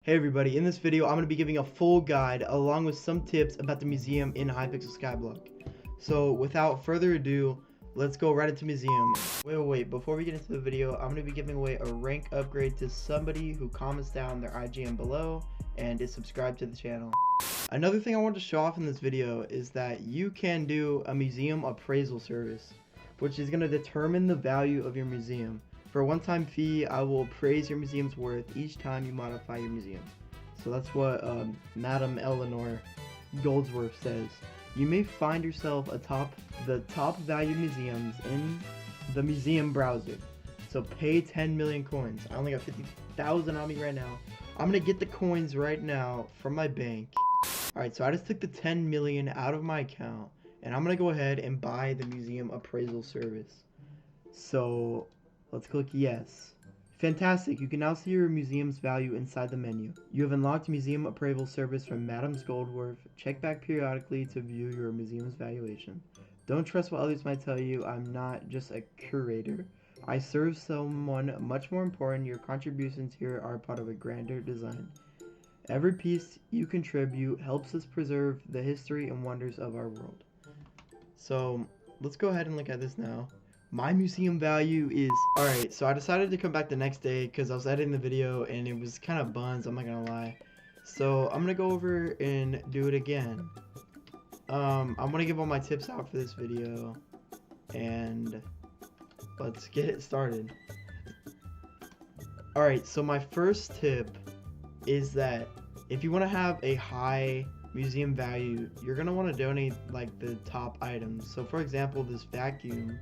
Hey everybody, in this video I'm going to be giving a full guide along with some tips about the museum in Hypixel Skyblock. So without further ado, let's go right into museum. Wait, before we get into the video, I'm going to be giving away a rank upgrade to somebody who comments down their IGN below and is subscribed to the channel. Another thing I wanted to show off in this video is that you can do a museum appraisal service, which is going to determine the value of your museum. For a one-time fee, I will appraise your museum's worth each time you modify your museum. So that's what Madam Eleanor Goldsworth says. You may find yourself the top value museums in the museum browser. So pay 10 million coins. I only got 50,000 on me right now. I'm gonna get the coins right now from my bank. Alright, so I just took the 10 million out of my account, and I'm gonna go ahead and buy the museum appraisal service. So let's click yes. Fantastic, you can now see your museum's value inside the menu. You have unlocked museum appraisal service from Madam Goldsworth. Check back periodically to view your museum's valuation. Don't trust what others might tell you. I'm not just a curator. I serve someone much more important. Your contributions here are part of a grander design. Every piece you contribute helps us preserve the history and wonders of our world. So let's go ahead and look at this now. My museum value is... Alright, so I decided to come back the next day because I was editing the video and it was kind of buns, I'm not gonna lie. So I'm gonna go over and do it again. I'm gonna give all my tips out for this video, and let's get it started. Alright, so my first tip is that if you want to have a high museum value, you're gonna want to donate like the top items. So for example, this vacuum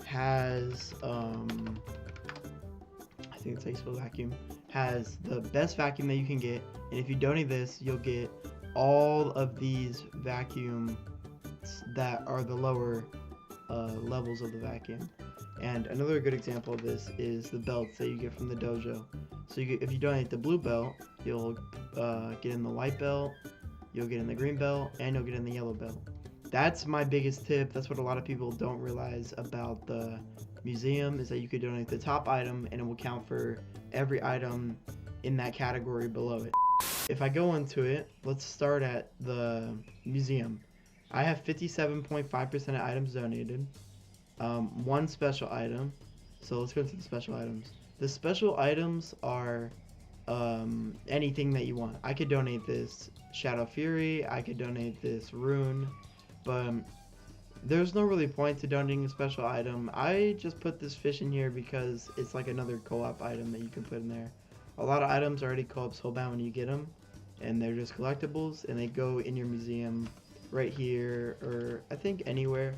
has I think it's Hypixel vacuum has the best vacuum that you can get, and if you donate this, you'll get all of these vacuums that are the lower levels of the vacuum. And another good example of this is the belts that you get from the dojo. So if you donate the blue belt, you'll get in the white belt, you'll get in the green belt, and you'll get in the yellow belt. That's my biggest tip. That's what a lot of people don't realize about the museum, is that you could donate the top item and it will count for every item in that category below it. If I go into it, let's start at the museum. I have 57.5% of items donated. One special item. So let's go to the special items. The special items are anything that you want. I could donate this Shadow Fury, I could donate this Rune, but there's no really point to donating a special item. I just put this fish in here because it's like another co-op item that you can put in there. A lot of items are already co-op soulbound when you get them, and they're just collectibles, and they go in your museum right here, or I think anywhere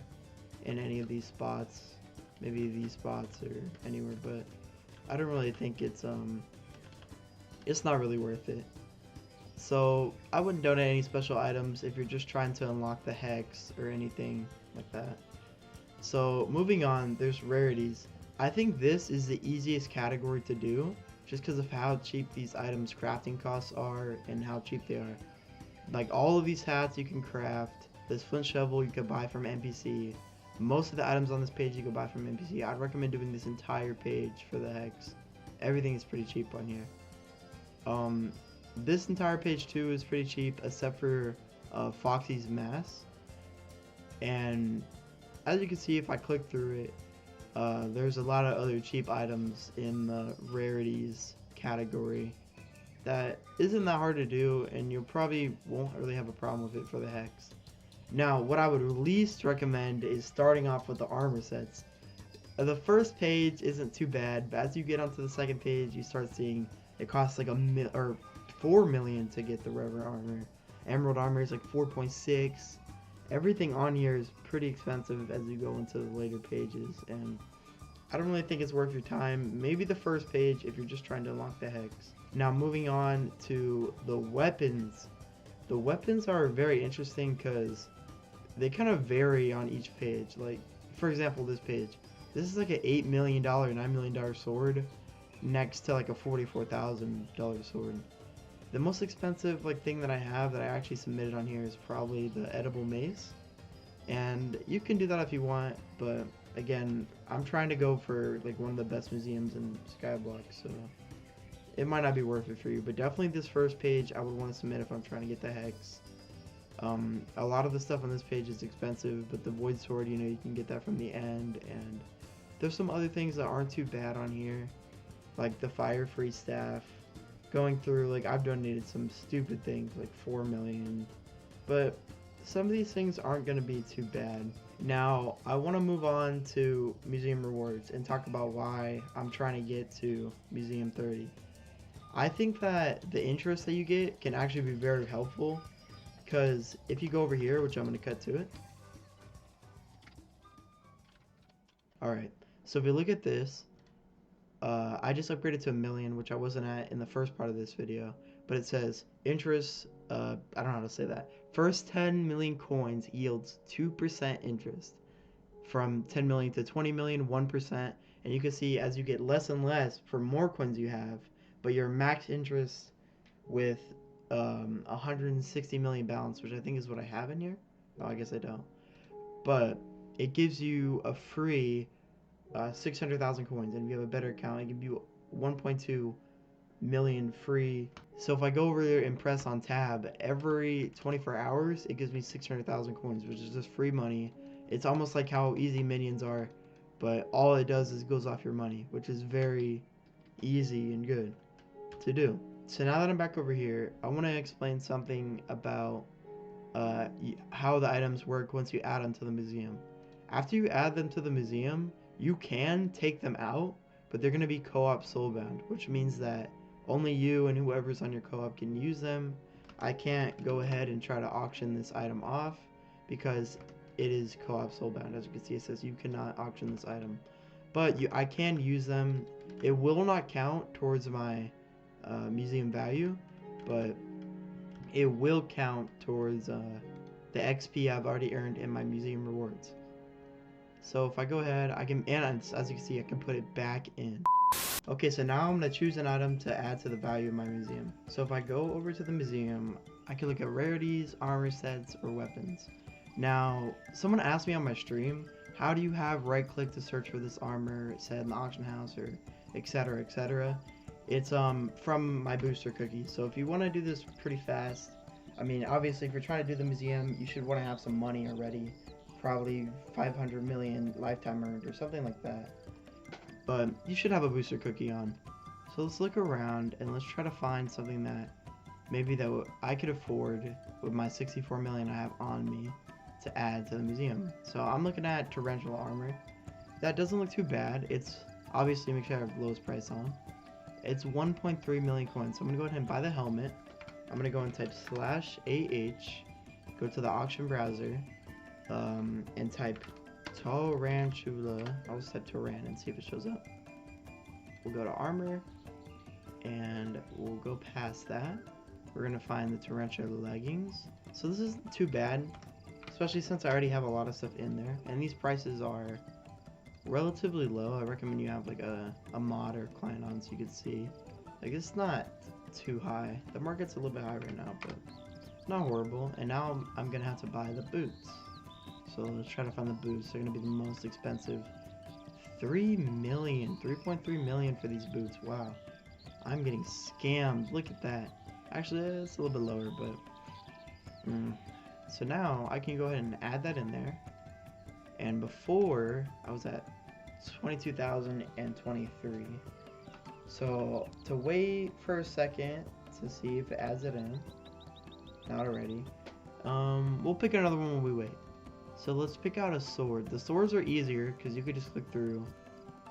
in any of these spots. Maybe these spots or anywhere, but I don't really think it's not really worth it. So I wouldn't donate any special items if you're just trying to unlock the hex or anything like that. So moving on, there's rarities. I think this is the easiest category to do just because of how cheap these items crafting costs are and how cheap they are. Like all of these hats you can craft. This flint shovel you could buy from NPC. Most of the items on this page you could buy from NPC. I'd recommend doing this entire page for the hex. Everything is pretty cheap on here. This entire page too is pretty cheap, except for Foxy's mask. And as you can see, if I click through it, there's a lot of other cheap items in the rarities category that isn't that hard to do, and you probably won't really have a problem with it for the hex. Now, what I would least recommend is starting off with the armor sets. The first page isn't too bad, but as you get onto the second page, you start seeing it costs like 4 million to get the Reverend armor. Emerald armor is like 4.6. Everything on here is pretty expensive as you go into the later pages, and I don't really think it's worth your time. Maybe the first page if you're just trying to unlock the hex. Now moving on to the weapons. The weapons are very interesting because they kind of vary on each page. Like for example, this page. This is like an $8 million, $9 million sword next to like a $44,000 sword. The most expensive thing that I have that I actually submitted on here is probably the edible mace, and you can do that if you want, but again, I'm trying to go for like one of the best museums in Skyblock, so it might not be worth it for you, but definitely this first page I would want to submit if I'm trying to get the hex. A lot of the stuff on this page is expensive, but the void sword, you know, you can get that from the end, and there's some other things that aren't too bad on here, like the fire free staff. Going through, like, I've donated some stupid things like 4 million, but some of these things aren't going to be too bad. Now I want to move on to museum rewards and talk about why I'm trying to get to museum 30. I think that the interest that you get can actually be very helpful, because if you go over here, which I'm going to cut to it. Alright, so if you look at this, I just upgraded to 1 million, which I wasn't at in the first part of this video, but it says interest, I don't know how to say that. First 10 million coins yields 2% interest. From 10 million to 20 million, 1%. And you can see as you get less and less for more coins you have, but your max interest with 160 million balance, which I think is what I have in here. Oh, I guess I don't. But it gives you a free 600,000 coins, and if you have a better account, it gives you 1.2 million free. So if I go over there and press on tab, every 24 hours it gives me 600,000 coins, which is just free money. It's almost like how easy minions are, but all it does is goes off your money, which is very easy and good to do. So now that I'm back over here, I want to explain something about how the items work once you add them to the museum. After you add them to the museum, you can take them out, but they're going to be co-op soulbound, which means that only you and whoever's on your co-op can use them. I can't go ahead and try to auction this item off because it is co-op soulbound. As you can see, it says you cannot auction this item, but I can use them. It will not count towards my museum value, but it will count towards the XP I've already earned in my museum rewards. So if I go ahead, I can, and as you can see, I can put it back in. Okay, so now I'm going to choose an item to add to the value of my museum. So if I go over to the museum, I can look at rarities, armor sets, or weapons. Now, someone asked me on my stream, how do you have right click to search for this armor set in the auction house, or etc, etc. It's from my booster cookie. So if you want to do this pretty fast, I mean, obviously if you're trying to do the museum, you should want to have some money already. Probably 500 million lifetime earned or something like that. But you should have a booster cookie on. So let's look around and let's try to find something that maybe that I could afford with my 64 million I have on me to add to the museum. So I'm looking at torrential armor. That doesn't look too bad. It's obviously, make sure I have the lowest price on. It's 1.3 million coins. So I'm gonna go ahead and buy the helmet. I'm gonna go and type /AH, go to the auction browser, and type Tarantula. I'll just type Taran and see if it shows up. We'll go to armor, and we'll go past that. We're gonna find the Tarantula leggings. So this isn't too bad, especially since I already have a lot of stuff in there, and these prices are relatively low. I recommend you have like a mod or client on so you can see. Like, it's not too high. The market's a little bit high right now, but not horrible. And now I'm gonna have to buy the boots. So let's try to find the boots. They're gonna be the most expensive. 3.3 million for these boots. Wow, I'm getting scammed. Look at that. Actually, it's a little bit lower, but so now I can go ahead and add that in there. And before I was at 22,023. So to wait for a second to see if it adds it in. Not already. We'll pick another one when we wait. So let's pick out a sword. The swords are easier because you could just click through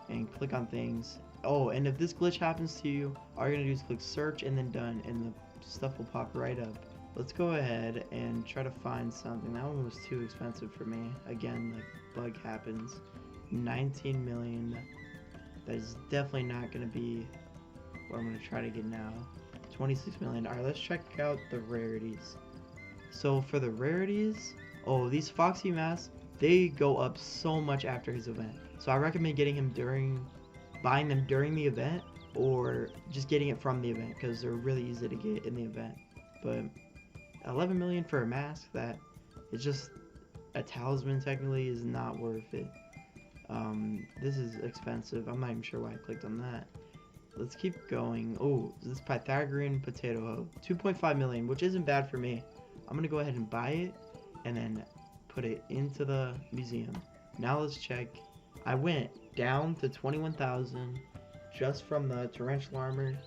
and click on things. Oh, and if this glitch happens to you, all you're gonna do is click search and then done, and the stuff will pop right up. Let's go ahead and try to find something. That one was too expensive for me. Again, like, bug happens. 19 million. That is definitely not gonna be what I'm gonna try to get now. 26 million. Alright, let's check out the rarities. So for the rarities, oh, these Foxy masks, they go up so much after his event. So I recommend getting him buying them during the event, or just getting it from the event, because they're really easy to get in the event. But 11 million for a mask that is just a talisman technically is not worth it. This is expensive. I'm not even sure why I clicked on that. let's keep going. Oh, this Pythagorean potato hoe, 2.5 million, which isn't bad for me. I'm gonna go ahead and buy it and then put it into the museum. Now let's check. I went down to 21,000 just from the tarantula armor.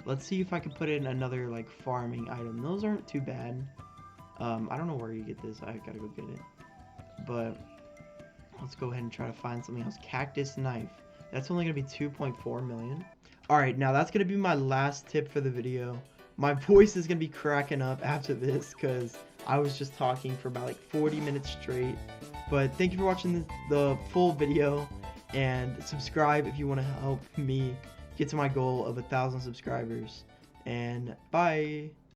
Let's see if I can put in another like farming item. Those aren't too bad. I don't know where you get this. I gotta go get it. But let's go ahead and try to find something else. Cactus knife. That's only gonna be 2.4 million. Alright, now that's gonna be my last tip for the video. My voice is gonna be cracking up after this because I was just talking for about like 40 minutes straight. But thank you for watching the full video, and subscribe if you want to help me get to my goal of 1,000 subscribers. And bye.